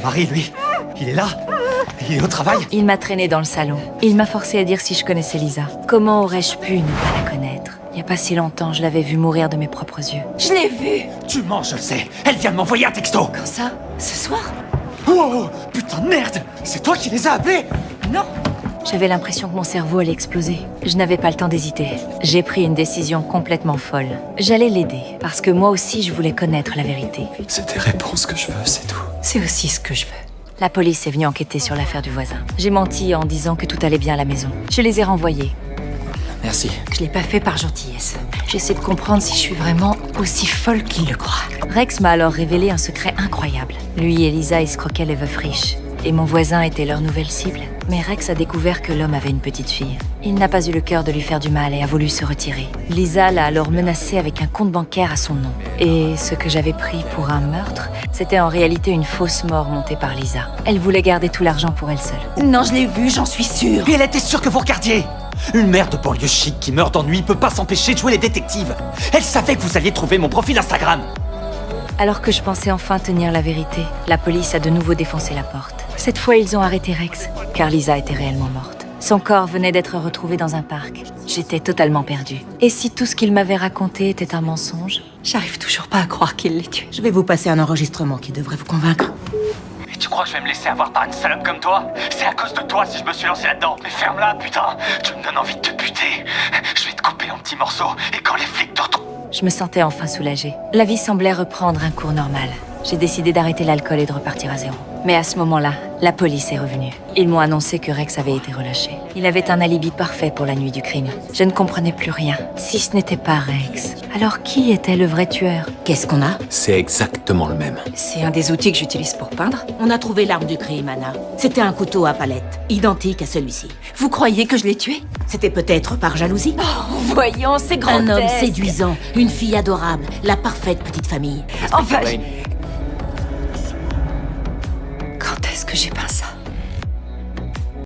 mari, lui, il est là. Il est au travail. Il m'a traîné dans le salon. Il m'a forcé à dire si je connaissais Lisa. Comment aurais-je pu ne pas la connaître? Il n'y a pas si longtemps, je l'avais vue mourir de mes propres yeux. Je l'ai vue! Tu mens, je le sais. Elle vient de m'envoyer un texto. Quand ça? Ce soir? Oh, putain de merde. C'est toi qui les as appelés? Non! J'avais l'impression que mon cerveau allait exploser. Je n'avais pas le temps d'hésiter. J'ai pris une décision complètement folle. J'allais l'aider, parce que moi aussi je voulais connaître la vérité. C'est des réponses que je veux, c'est tout. C'est aussi ce que je veux. La police est venue enquêter sur l'affaire du voisin. J'ai menti en disant que tout allait bien à la maison. Je les ai renvoyés. Merci. Je l'ai pas fait par gentillesse. J'essaie de comprendre si je suis vraiment aussi folle qu'il le croit. Rex m'a alors révélé un secret incroyable. Lui et Lisa escroquaient les veufs riches. Et mon voisin était leur nouvelle cible. Mais Rex a découvert que l'homme avait une petite fille. Il n'a pas eu le cœur de lui faire du mal et a voulu se retirer. Lisa l'a alors menacé avec un compte bancaire à son nom. Et ce que j'avais pris pour un meurtre, c'était en réalité une fausse mort montée par Lisa. Elle voulait garder tout l'argent pour elle seule. Non, je l'ai vu, j'en suis sûre. Et elle était sûre que vous regardiez. Une mère de banlieue chic qui meurt d'ennui peut pas s'empêcher de jouer les détectives. Elle savait que vous alliez trouver mon profil Instagram. Alors que je pensais enfin tenir la vérité, la police a de nouveau défoncé la porte. Cette fois, ils ont arrêté Rex, car Lisa était réellement morte. Son corps venait d'être retrouvé dans un parc. J'étais totalement perdue. Et si tout ce qu'il m'avait raconté était un mensonge? J'arrive toujours pas à croire qu'il l'ait tué. Je vais vous passer un enregistrement qui devrait vous convaincre. Et tu crois que je vais me laisser avoir par une salope comme toi? C'est à cause de toi si je me suis lancé là-dedans. Mais ferme-la, putain. Tu me donnes envie de te buter. Je vais te couper en petits morceaux. Et quand les flics te retrouvent... Je me sentais enfin soulagée. La vie semblait reprendre un cours normal. J'ai décidé d'arrêter l'alcool et de repartir à zéro. Mais à ce moment-là, la police est revenue. Ils m'ont annoncé que Rex avait été relâché. Il avait un alibi parfait pour la nuit du crime. Je ne comprenais plus rien, si ce n'était pas Rex. Alors qui était le vrai tueur? Qu'est-ce qu'on a? C'est exactement le même. C'est un des outils que j'utilise pour peindre. On a trouvé l'arme du crime, Anna. C'était un couteau à palette, identique à celui-ci. Vous croyez que je l'ai tué? C'était peut-être par jalousie. Oh, voyons, c'est grotesque. Un homme séduisant, une fille adorable, la parfaite petite famille. Enfin, quand est-ce que j'ai peint ça?